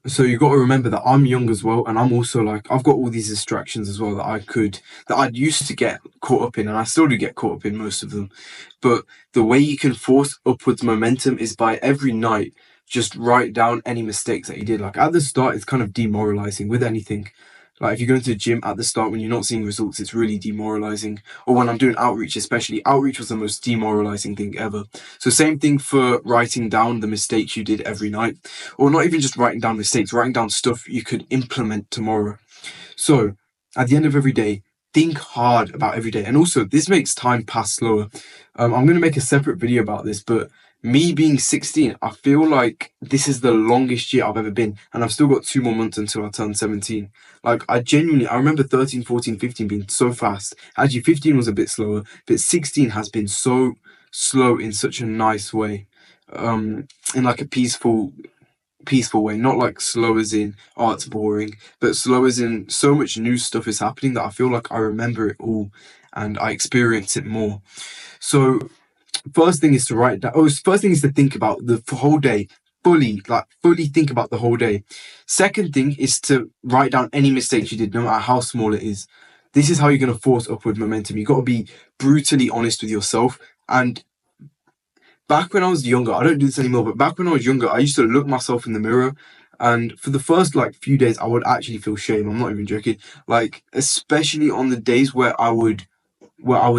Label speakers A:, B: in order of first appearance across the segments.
A: So you got to remember that I'm young as well, and I'm also like I've got all these distractions as well that I'd used to get caught up in, and I still do get caught up in most of them. But the way you can force upwards momentum is by every night just write down any mistakes that you did. Like at the start, it's kind of demoralizing with anything. Like if you go into the gym at the start when you're not seeing results, it's really demoralizing. Or when I'm doing outreach, especially, outreach was the most demoralizing thing ever. So same thing for writing down the mistakes you did every night, or not even just writing down mistakes, writing down stuff you could implement tomorrow. So at the end of every day, think hard about every day. And also, this makes time pass slower. I'm going to make a separate video about this, but me being 16, I feel like this is the longest year I've ever been. And I've still got 2 more months until I turn 17. Like, I remember 13, 14, 15 being so fast. Actually, 15 was a bit slower, but 16 has been so slow in such a nice way. In like a peaceful way, not like slow as in oh it's boring, but slow as in so much new stuff is happening that I feel like I remember it all and I experience it more. So first thing is to write down. Oh, first thing is to think about the whole day fully think about the whole day. Second thing is to write down any mistakes you did, no matter how small it is. This is how you're going to force upward momentum. You got to be brutally honest with yourself. And back when I was younger, I don't do this anymore, but back when I was younger, I used to look myself in the mirror, and for the first like few days, I would actually feel shame. I'm not even joking. Like especially on the days where I would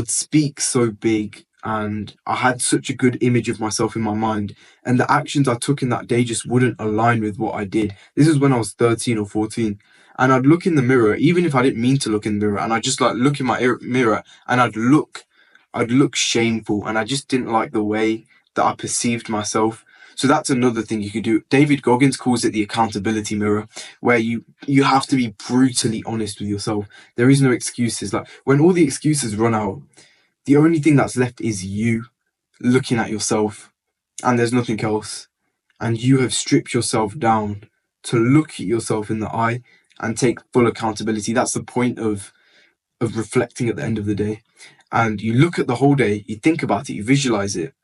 A: speak so big and I had such a good image of myself in my mind, and the actions I took in that day just wouldn't align with what I did. This is when I was 13 or 14. And I'd look in the mirror, even if I didn't mean to look in the mirror, and I'd just like look in my mirror and I'd look shameful, and I just didn't like the way that I perceived myself. So that's another thing you could do. David Goggins calls it the accountability mirror, where you have to be brutally honest with yourself. There is no excuses. Like when all the excuses run out, the only thing that's left is you looking at yourself, and there's nothing else. And you have stripped yourself down to look at yourself in the eye and take full accountability. That's the point of reflecting at the end of the day. And you look at the whole day, you think about it, you visualize it,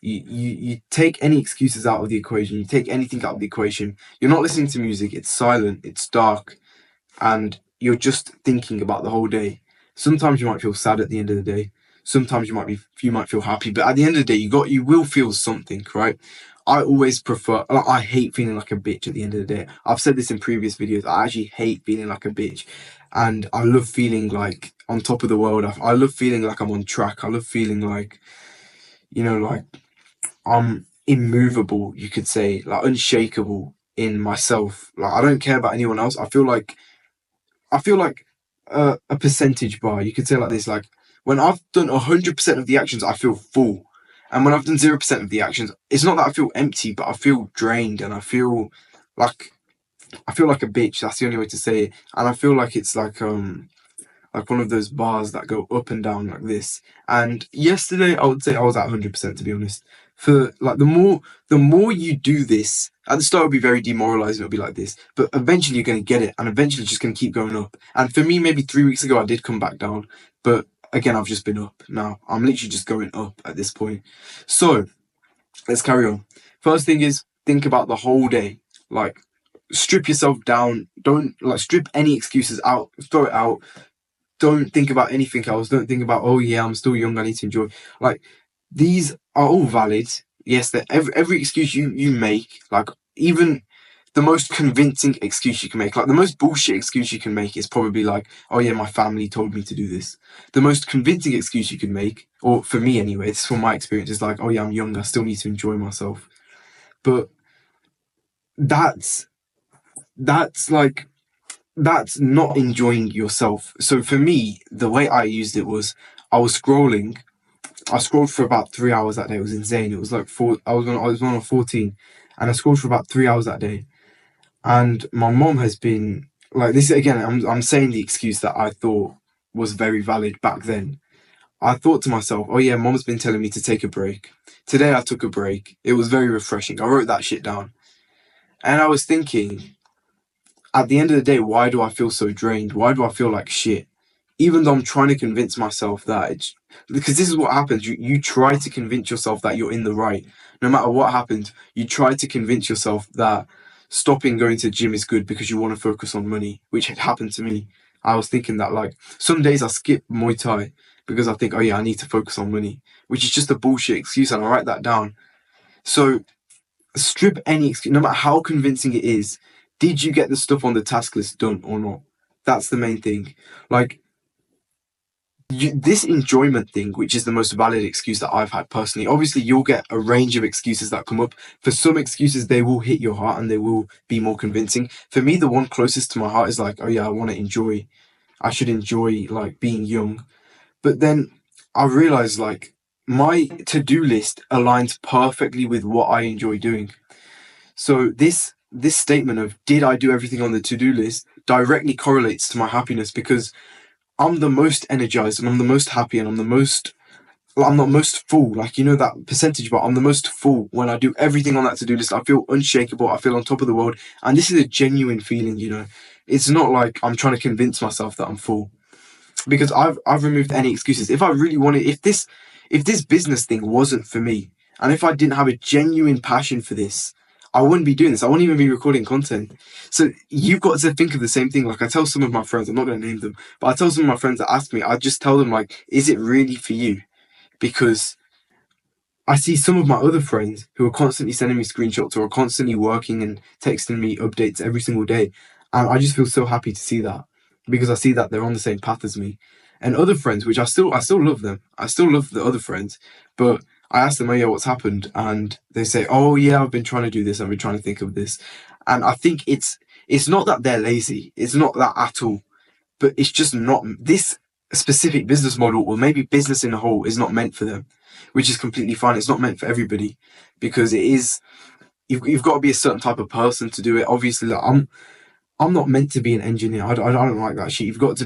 A: you take any excuses out of the equation, you take anything out of the equation. You're not listening to music, it's silent, it's dark, and you're just thinking about the whole day. Sometimes you might feel sad at the end of the day. Sometimes you might feel happy, but at the end of the day, you will feel something, right? I always prefer. Like, I hate feeling like a bitch at the end of the day. I've said this in previous videos. I actually hate feeling like a bitch, and I love feeling like on top of the world. I love feeling like I'm on track. I love feeling like, like I'm immovable. You could say like unshakable in myself. Like I don't care about anyone else. I feel like a percentage bar. You could say like this: like when I've done 100% of the actions, I feel full, and when I've done 0% of the actions, it's not that I feel empty, but I feel drained, and like I feel like a bitch. That's the only way to say it. And I feel like it's like one of those bars that go up and down like this. And yesterday, I would say I was at 100%, to be honest. For like the more you do this, at the start it'll be very demoralizing. It'll be like this, but eventually you're going to get it, and eventually it's just going to keep going up. And for me, maybe 3 weeks ago I did come back down, but again I've just been up. Now I'm literally just going up at this point. So let's carry on. First thing is think about the whole day. Like strip yourself down. Don't like strip any excuses out. Throw it out. Don't think about anything else. Don't think about, oh yeah, I'm still young, I need to enjoy. Like these are all valid. Yes, that every excuse you make, like even the most convincing excuse you can make, like the most bullshit excuse you can make is probably like, oh yeah, my family told me to do this. The most convincing excuse you can make, or for me anyway, it's from my experience, is like, oh yeah, I'm young, I still need to enjoy myself. But that's like that's not enjoying yourself. So for me, the way I used it was I was scrolling. I scrolled for about 3 hours that day. It was insane. It was like four. I was on 14, and I scrolled for about 3 hours that day. And my mom has been like this again. I'm saying the excuse that I thought was very valid back then. I thought to myself, oh yeah, mom's been telling me to take a break. Today I took a break. It was very refreshing. I wrote that shit down, and I was thinking, at the end of the day, why do I feel so drained? Why do I feel like shit? Even though I'm trying to convince myself that it's because this is what happens. You try to convince yourself that you're in the right. No matter what happens, you try to convince yourself that stopping going to the gym is good because you want to focus on money, which had happened to me. I was thinking that like some days I skip Muay Thai because I think, oh yeah, I need to focus on money, which is just a bullshit excuse, and I write that down. So strip any excuse, no matter how convincing it is. Did you get the stuff on the task list done or not? That's the main thing. Like this enjoyment thing, which is the most valid excuse that I've had personally. Obviously, you'll get a range of excuses that come up. For some excuses, they will hit your heart and they will be more convincing. For me, the one closest to my heart is like, oh yeah, I want to enjoy. I should enjoy like being young. But then I realized like my to-do list aligns perfectly with what I enjoy doing. So this statement of did I do everything on the to-do list directly correlates to my happiness because I'm the most energized and I'm the most happy and I'm the most full. Like, you know, that percentage, but I'm the most full when I do everything on that to do list. I feel unshakable. I feel on top of the world. And this is a genuine feeling, you know. It's not like I'm trying to convince myself that I'm full because I've removed any excuses. If I really wanted, if this business thing wasn't for me, and if I didn't have a genuine passion for this, I wouldn't be doing this. I wouldn't even be recording content. So you've got to think of the same thing. Like I tell some of my friends, I'm not going to name them, but I tell some of my friends that ask me, I just tell them like, is it really for you? Because I see some of my other friends who are constantly sending me screenshots or are constantly working and texting me updates every single day. And I just feel so happy to see that because I see that they're on the same path as me. And other friends, which I still love them. I still love the other friends, but I ask them, oh yeah, what's happened? And they say, oh yeah, I've been trying to do this. I've been trying to think of this. And I think it's not that they're lazy. It's not that at all. But it's just not this specific business model, or maybe business in a whole, is not meant for them, which is completely fine. It's not meant for everybody because it is. You've got to be a certain type of person to do it. Obviously, like, I'm not meant to be an engineer. I don't like that shit. You got to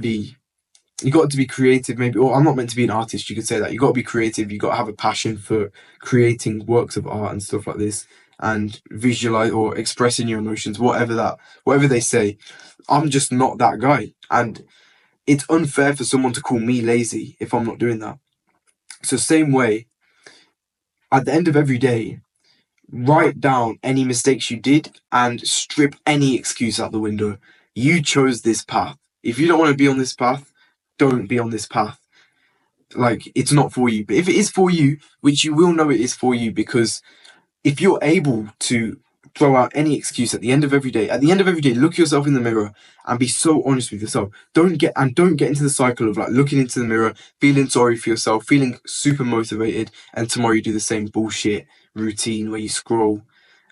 A: be creative, maybe. Or I'm not meant to be an artist. You could say that. You got to be creative. You got to have a passion for creating works of art and stuff like this, and visualize or expressing your emotions, whatever they say. I'm just not that guy, and it's unfair for someone to call me lazy if I'm not doing that. So same way, at the end of every day, write down any mistakes you did and strip any excuse out the window. You chose this path. If you don't want to be on this path, don't be on this path. Like, it's not for you. But if it is for you, which you will know it is for you, because if you're able to throw out any excuse at the end of every day, look yourself in the mirror and be so honest with yourself. Don't get into the cycle of like looking into the mirror, feeling sorry for yourself, feeling super motivated, and tomorrow you do the same bullshit routine where you scroll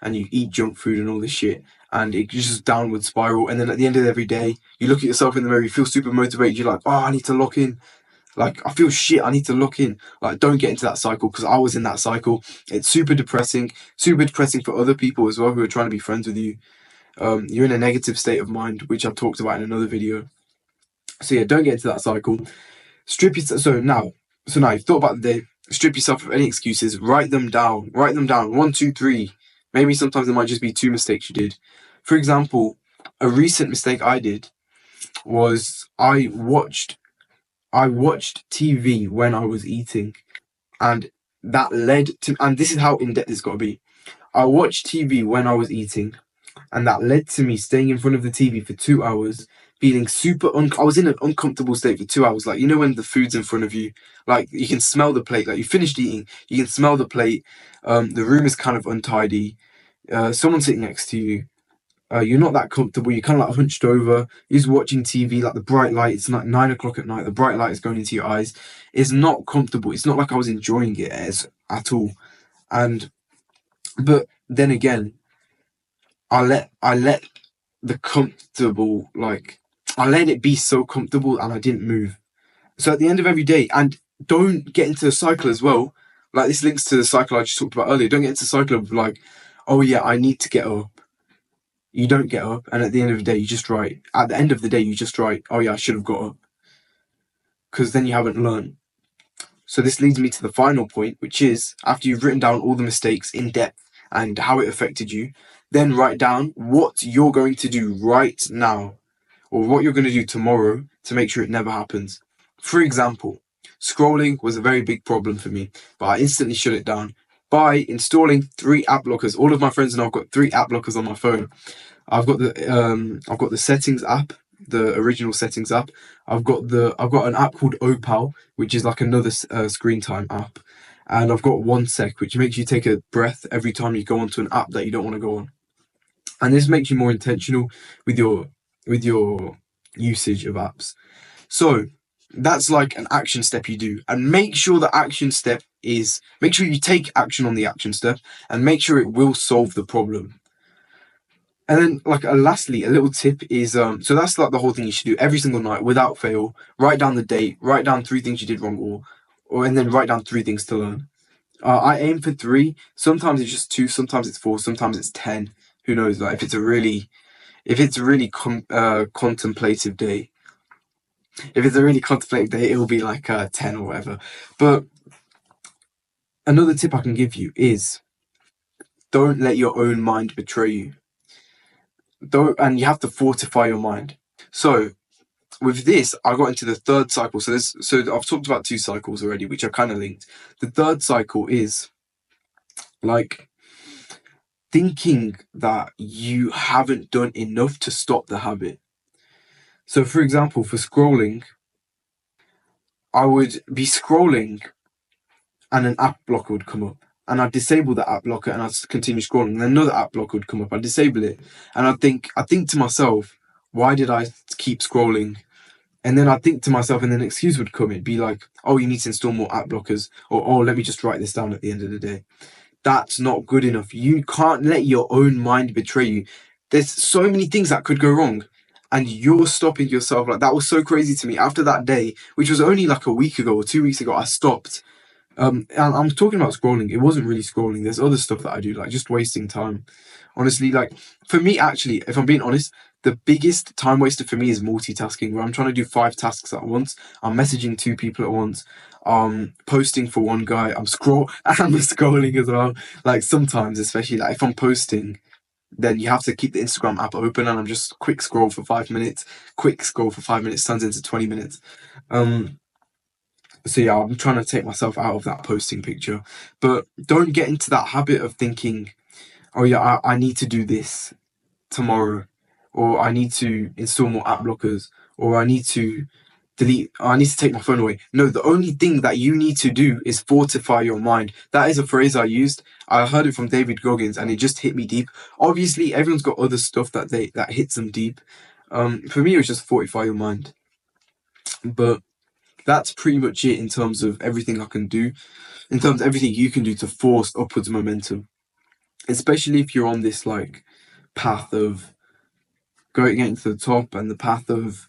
A: and you eat junk food and all this shit, and it just downward spiral. And then at the end of every day, you look at yourself in the mirror, you feel super motivated, you're like, oh, I need to lock in. Like, I feel shit. I need to lock in. Like, don't get into that cycle because I was in that cycle. It's super depressing for other people as well who are trying to be friends with you. You're in a negative state of mind, which I've talked about in another video. So yeah, don't get into that cycle. Strip yourself. So now you've thought about the day. Strip yourself of any excuses. Write them down. Write them down. 1, 2, 3. Maybe sometimes it might just be 2 mistakes you did. For example, a recent mistake I did was I watched TV when I was eating, and that led to, and this is how in depth it's got to be. I watched TV when I was eating, and that led to me staying in front of the TV for 2 hours, feeling I was in an uncomfortable state for 2 hours. Like, you know, when the food's in front of you, like you can smell the plate, like you finished eating, you can smell the plate. The room is kind of untidy. Someone sitting next to you. You're not that comfortable. You're kind of like hunched over. You're just watching TV, like the bright light. It's like 9 o'clock at night. The bright light is going into your eyes. It's not comfortable. It's not like I was enjoying it at all. But then again, I let the comfortable, like, I let it be so comfortable and I didn't move. So at the end of every day, and don't get into a cycle as well. Like, this links to the cycle I just talked about earlier. Don't get into a cycle of like, oh yeah, I need to get up. You don't get up, and at the end of the day, you just write. At the end of the day, you just write, oh yeah, I should have got up. Because then you haven't learned. So this leads me to the final point, which is after you've written down all the mistakes in depth and how it affected you, then write down what you're going to do right now or what you're going to do tomorrow to make sure it never happens. For example, scrolling was a very big problem for me, but I instantly shut it down. by installing 3 app blockers. All of my friends and I've got 3 app blockers on my phone. I've got the settings app, the original settings app. I've got an app called Opal, which is like another screen time app, and I've got 1sec, which makes you take a breath every time you go onto an app that you don't want to go on, and this makes you more intentional with your usage of apps. So that's like an action step you do, and make sure the action step is, make sure you take action on the action step, and make sure it will solve the problem. And then, like, lastly, a little tip is, so that's like the whole thing you should do every single night without fail. Write down the date, write down 3 things you did wrong, and then write down 3 things to learn. I aim for 3. Sometimes it's just 2, sometimes it's 4, sometimes it's 10. Who knows? Like, if it's a really contemplative day. If it's a really contemplative day, it will be like 10 or whatever. But another tip I can give you is, don't let your own mind betray you. And you have to fortify your mind. So with this, I got into the 3rd cycle. So I've talked about 2 cycles already, which are kind of linked. The 3rd cycle is like thinking that you haven't done enough to stop the habit. So for example, for scrolling, I would be scrolling and an app blocker would come up, and I'd disable the app blocker and I'd continue scrolling, and then another app blocker would come up, I'd disable it, and I think to myself, why did I keep scrolling? And then I'd think to myself, and then an excuse would come. It'd be like, oh, you need to install more app blockers, or oh, let me just write this down at the end of the day. That's not good enough. You can't let your own mind betray you. There's so many things that could go wrong, and you're stopping yourself. Like, that was so crazy to me. After that day, which was only like a week ago or 2 weeks ago, I stopped. And I'm talking about scrolling. It wasn't really scrolling. There's other stuff that I do, like just wasting time. Honestly, like for me, actually, if I'm being honest, the biggest time waster for me is multitasking, where I'm trying to do 5 tasks at once. I'm messaging 2 people at once. Posting for one guy. I'm scrolling as well. Like sometimes, especially like if I'm posting, then you have to keep the Instagram app open, and I'm just quick scroll for 5 minutes. Quick scroll for 5 minutes turns into 20 minutes. So yeah, I'm trying to take myself out of that posting picture. But don't get into that habit of thinking, oh yeah, I need to do this tomorrow, or I need to install more app blockers, or I need to take my phone away. No, the only thing that you need to do is fortify your mind. That is a phrase I used. I heard it from David Goggins, and it just hit me deep. Obviously, everyone's got other stuff that hits them deep. For me, it was just fortify your mind. But that's pretty much it in terms of everything I can do, in terms of everything you can do to force upwards momentum, especially if you're on this like path of getting to the top, and the path of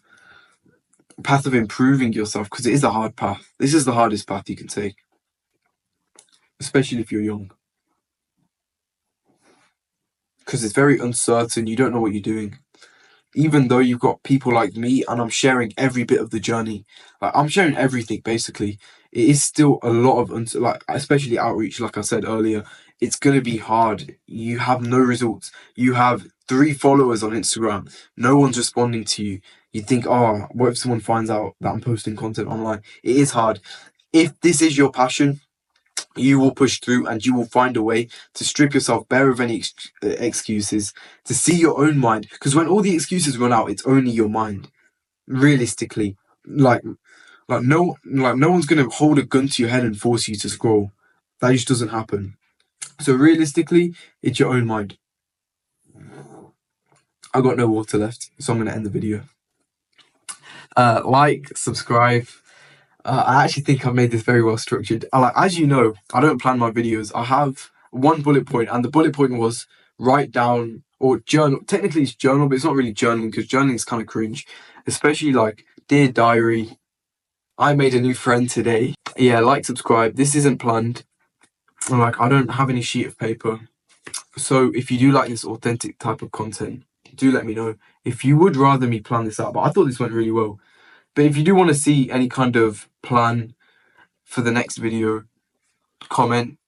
A: improving yourself, because it is a hard path. This is the hardest path you can take, especially if you're young, because it's very uncertain. You don't know what you're doing. Even though you've got people like me, and I'm sharing every bit of the journey, like I'm sharing everything basically, it is still a lot of like, especially outreach. Like I said earlier, it's gonna be hard. You have no results. You have 3 followers on Instagram. No one's responding to you. You think, oh, what if someone finds out that I'm posting content online? It is hard. If this is your passion, you will push through, and you will find a way to strip yourself bare of any excuses, to see your own mind. Because when all the excuses run out, it's only your mind. Realistically, like no one's gonna hold a gun to your head and force you to scroll. That just doesn't happen. So realistically, it's your own mind. I got no water left, so I'm gonna end the video. Like, subscribe. I actually think I've made this very well structured. As you know, I don't plan my videos. I have one bullet point, and the bullet point was write down or journal. Technically, it's journal, but it's not really journaling, because journaling is kind of cringe. Especially like, dear diary, I made a new friend today. Yeah, like, subscribe. This isn't planned. Like, I don't have any sheet of paper. So if you do like this authentic type of content, do let me know. If you would rather me plan this out, but I thought this went really well. But if you do want to see any kind of plan for the next video, comment,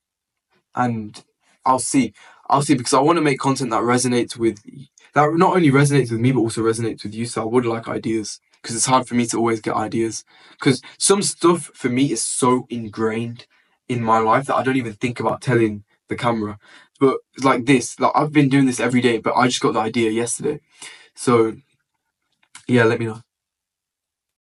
A: and I'll see, because I want to make content that not only resonates with me, but also resonates with you. So I would like ideas, because it's hard for me to always get ideas, because some stuff for me is so ingrained in my life that I don't even think about telling the camera. But like this, like I've been doing this every day, but I just got the idea yesterday. So yeah, let me know.